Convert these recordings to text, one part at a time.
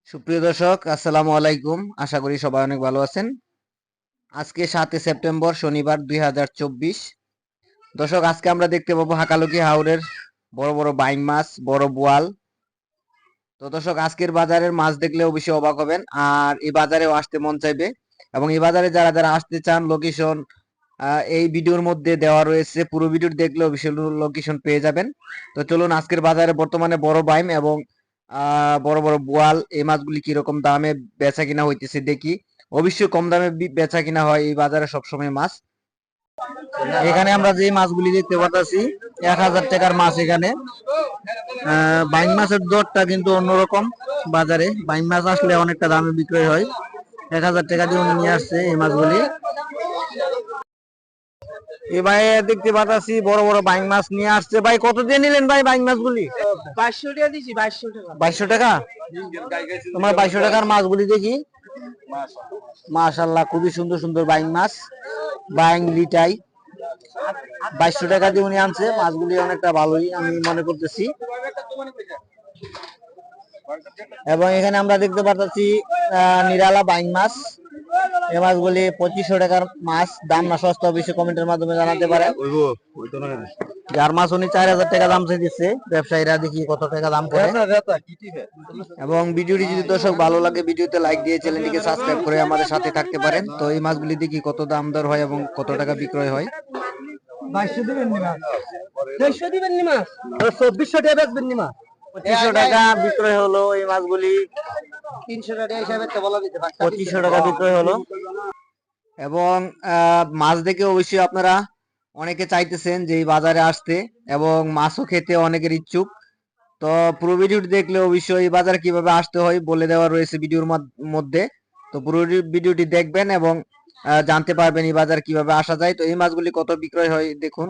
সুপ্রিয় দর্শক, আসসালামু আলাইকুম। আশা করি সবাই অনেক ভালো আছেন। আজকে 7 সেপ্টেম্বর শনিবার 2024। দর্শক, আজকে আমরা দেখতে পাবো হাকালুকি হাওরের বড় বড় বাইং মাছ, বড় বোয়াল। তো দর্শক, আজকের বাজারের মাছ দেখলে অবশ্যই অবাক হবেন, আর এই বাজারেও আসতে মন চাইবে। এবং এই বাজারে যারা যারা আসতে চান, লোকেশন এই ভিডিওর মধ্যে দেওয়া রয়েছে। পুরো ভিডিও দেখলে অবশ্যই লোকেশন পেয়ে যাবেন। তো চলুন, আজকের বাজারে বর্তমানে বড় বাইম এবং বড় বড় বোয়াল এই মাছগুলি কিরকম দামে বেচা কিনা হইতেছে দেখি। অবশ্যই কম দামে বেচা কিনা হয় এই বাজারে সবসময় মাছ। এখানে আমরা যে মাছগুলি দেখতে পাচ্ছি 1,000 টাকার মাছ। এখানে বাইং মাছের দরটা কিন্তু অন্যরকম। বাজারে বাইং মাছ আসলে অনেকটা দামে বিক্রয় হয়। 1,000 টাকা দিয়ে উনি নিয়ে আসছে এই মাছগুলি। ভাই দেখতে পাচ্ছি বড় বড় বাইং মাছ নিয়ে আসছে। ভাই কত দিয়ে নিলেন ভাই বাইং মাছগুলি? 2200 টাকা দিছি, 2200 টাকা। 2200 টাকা? তোমার 2200 টাকার মাছগুলি দেখি। মাশাআল্লাহ, খুবই সুন্দর সুন্দর বাইং মাছ, বাইং লিটাই। 2200 টাকা দিয়ে উনি আনছে মাছগুলি, অনেকটা ভালোই আমি মনে করতেছি। এবং এখানে আমরা দেখতে পাচ্ছি নিরালা বাইং মাছ। এই মাছগুলি 2500 টাকার মাছ। দাম না সস্তা বেশি কমেন্টের মাধ্যমে জানাতে পারেন। যার মাছ উনি 4000 টাকা দাম দিচ্ছে, ব্যবসায়ীরা দেখি কত টাকা দাম করে। এবং ভিডিওটি যদি দর্শক ভালো লাগে, ভিডিওতে লাইক দিয়ে চ্যানেলটিকে সাবস্ক্রাইব করে আমাদের সাথে থাকতে পারেন। তো এই মাছগুলি দেখি কত দাম দর হয় এবং কত টাকা বিক্রয় হয়। 2200 দিবেন নি মাছ? 200 দিবেন নি মাছ? 2400 টাকা বেচবেন নি মাছ? 2500 টাকা বিক্রয় হলো এই মাছগুলি। 300 টাকা হিসাবে তো বলা দিতে 2500 টাকা বিক্রয় হলো। এবং মাছ দেখে অবশ্যই আপনারা অনেকে চাইতেছেন যে এই বাজারে আসতে এবং মাছও খেতে অনেকের ইচ্ছুক। তো পুরো ভিডিওটি দেখলে অবশ্যই এই বাজারে কিভাবে আসতে হয় বলে দেওয়া রয়েছে ভিডিওর মধ্যে। তো পুরো ভিডিওটি দেখবেন এবং জানতে পারবেন এই বাজার কিভাবে আসা যায়। তো এই মাছগুলি কত বিক্রয় হয় দেখুন।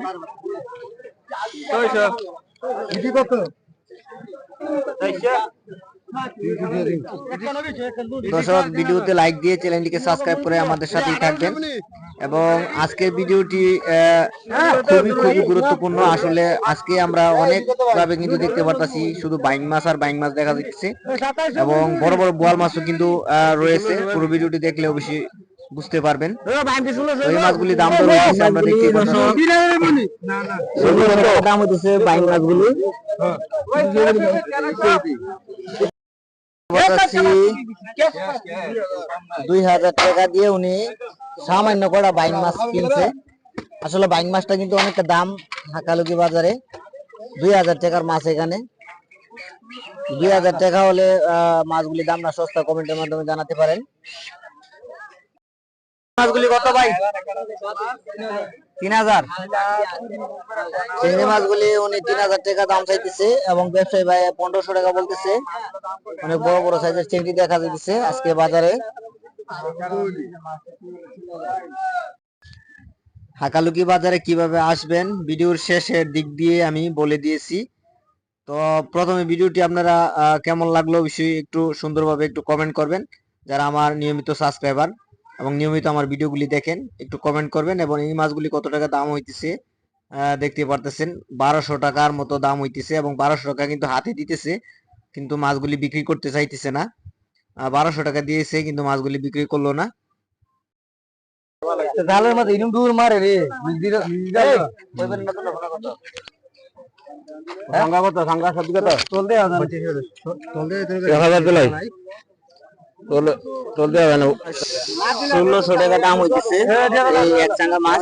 দর্শক, ভিডিওতে লাইক দিয়ে চ্যানেলটিকে সাবস্ক্রাইব করে আমাদের সাথেই থাকবেন। এবং আজকের ভিডিওটি খুবই খুবই গুরুত্বপূর্ণ। আসলে আজকে আমরা অনেক ভাবে কিন্তু দেখতে পারতাছি শুধু বাইং মাছ আর বাইং মাছ দেখা যাচ্ছে, এবং বড় বড় বোয়াল মাছও কিন্তু রয়েছে। পুরো ভিডিওটি দেখলে অবশ্যই বুঝতে পারবেন। এই মাছগুলি দাম দর হইতেছে আমরা দেখতে পাচ্ছি। দাম হইতেছে বাইং মাছগুলি 2000 টাকা দিয়ে উনি সামান্য কটা বাইং মাছ কিনছে। আসলে বাইং মাছটা কিন্তু অনেকটা দাম হাকালুকি বাজারে। 2000 টাকার মাছ। এখানে 2000 টাকা হলে মাছগুলি দাম না সস্তা, কমেন্টের মাধ্যমে জানাতে পারেন। মাছগুলি কত ভাই? 3000। চিংড়ি মাছগুলি উনি 3000 টাকা দাম চাইতেছে এবং ব্যবসায়ী ভাই 1500 টাকা বলতেছে। অনেক বড় বড় সাইজের চিংড়ি দেখা যাচ্ছে আজকে বাজারে। হাকালুকি বাজারে কিভাবে আসবেন ভিডিওর শেষের দিক দিয়ে আমি বলে দিয়েছি। তো প্রথমে ভিডিওটি আপনারা কেমন লাগলো অবশ্যই একটু সুন্দরভাবে একটু কমেন্ট করবেন। যারা আমার নিয়মিত সাবস্ক্রাইবার এবং নিয়মিত আমার ভিডিওগুলি দেখেন, একটু কমেন্ট করবেন। এবং এই মাছগুলি কত টাকা দাম হইতেছে দেখতে পারতেছেন। 1200 টাকার মতো দাম হইতেছে এবং 1200 টাকা কিন্তু হাতে দিতেছে, কিন্তু মাছগুলি বিক্রি করতে চাইতেছে না। 1200 টাকা দিয়েছে কিন্তু মাছগুলি বিক্রি করলো না। জালের মধ্যে ইরুম দূর মারে রে। সংখ্যা কত? সংখ্যা সত্যি কত? চলতে হবে 1600 টাকা দাম হইতেছে এই এক চাঙ্গা মাছ।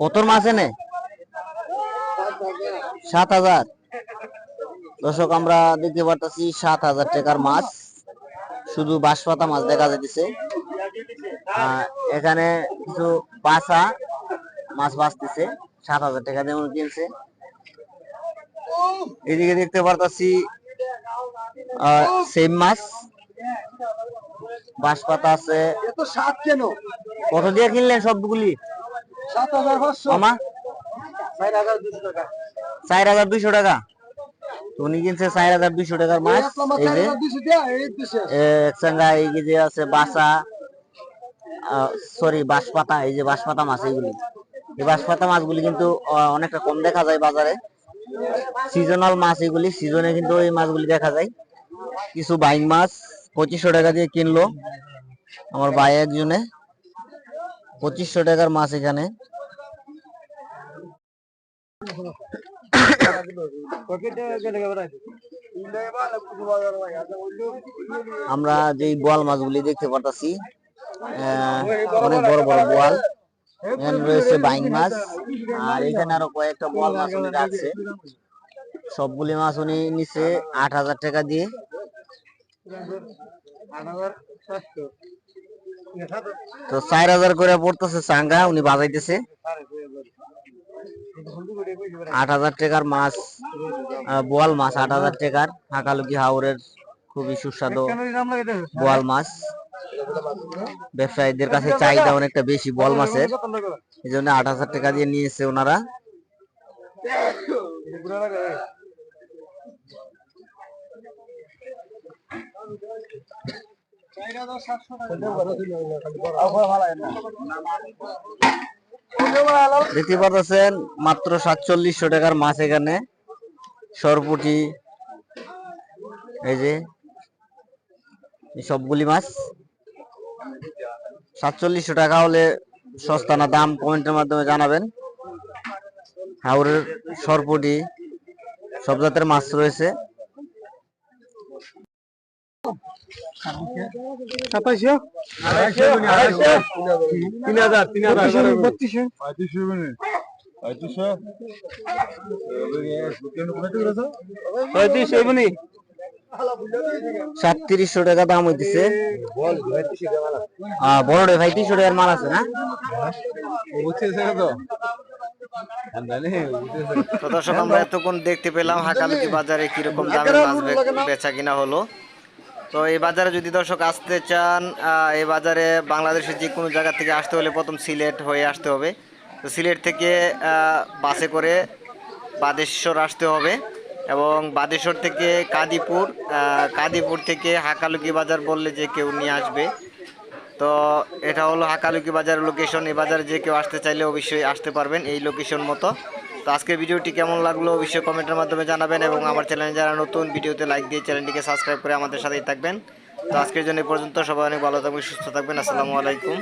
কত মাছ এনে? 7000। দর্শক, আমরা দেখতে পারতেছি 7000 টাকার মাছ। শুধু বাঁশপাতা মাছ দেখা যাচ্ছে। এখানে কিছু বাসা মাছ বাঁচতেছে, 7000 টাকা দিয়ে কিনছে। এদিকে দেখতে পারতাছি সেম মাছ, বাঁশপাতা আছে। কত দিয়ে কিনলেন সবগুলি? 4200 টাকা। উনি কিনছে 4200 টাকার মাছ। এই যে একসঙ্গা এই যে আছে বাসা, সরি বাঁশপাতা, এই যে বাঁশপাতা মাছ এইগুলি। এই বাঁশপাতা মাছগুলি কিন্তু অনেকটা কম দেখা যায় বাজারে। সিজনাল মাছ এগুলি, সিজনে কিন্তু এই মাছগুলি দেখা যায়। কিছু বাইং মাছ 2500 টাকা দিয়ে কিনলো আমার ভাই একজনে। 2500 টাকার মাছ এখানে। আমরা যে বোয়াল মাছগুলি দেখতে পারতাছি, অনেক বড় বড় বোয়াল। এখানে রয়েছে বাইং মাছ, আর এখানে আরো কয়েকটা বোয়াল মাছ উনি রাখছে। সবগুলি মাছ উনি নিচে 8000 টাকা দিয়ে। তো 4000 করে পড়তেছে চাঙ্গা, উনি বাজাইতেছে। 8000 টাকার মাছ, বোয়াল মাছ 8000 টাকার। হাকালুকি হাওরের খুবই সুস্বাদু বোয়াল মাছ। ব্যবসায়ীদের কাছে চাহিদা অনেকটা বেশি বোয়াল মাছের, এই জন্য 8000 টাকা দিয়ে নিয়েছে ওনারা। দেখতে পাচ্ছেন মাত্র 4700 টাকার মাছ এখানে। সরপুটি, এই যে সবগুলি মাছ 4700 টাকা হলে সস্তা না দাম কমেন্টের মাধ্যমে জানাবেন। হাওরের সরপুটি সব জাতের মাছ রয়েছে। 2700 3000 3700 টাকা দাম হইতেছে। বড় ভাই 300 টাকার মাল আছে না? তো দর্শক, আমরা এতক্ষণ দেখতে পেলাম হাকালুকি বাজারে কিরকম দামে মাছ বেচা কিনা হলো। তো এই বাজারে যদি দর্শক আসতে চান, এই বাজারে বাংলাদেশের যে কোনো জায়গা থেকে আসতে হলে প্রথম সিলেট হয়ে আসতে হবে। তো সিলেট থেকে বাসে করে বাদেশ্বর আসতে হবে, এবং বাদেশ্বর থেকে কাদিপুর, কাদিপুর থেকে হাকালুকি বাজার বললে যে কেউ নিয়ে আসবে। তো এটা হলো হাকালুকি বাজারের লোকেশন। এই বাজারে যে কেউ আসতে চাইলে অবশ্যই আসতে পারবেন এই লোকেশন মতো। তো আজকের ভিডিওটি কেমন লাগলো অবশ্যই কমেন্টের মাধ্যমে জানাবেন, এবং আমার চ্যানেলে যারা নতুন, ভিডিওতে লাইক দিয়ে চ্যানেলটিকে সাবস্ক্রাইব করে আমাদের সাথেই থাকবেন। তো আজকের জন্য এই পর্যন্ত। সবাই অনেক ভালো থাকবেন, সুস্থ থাকবেন। আসসালামু আলাইকুম।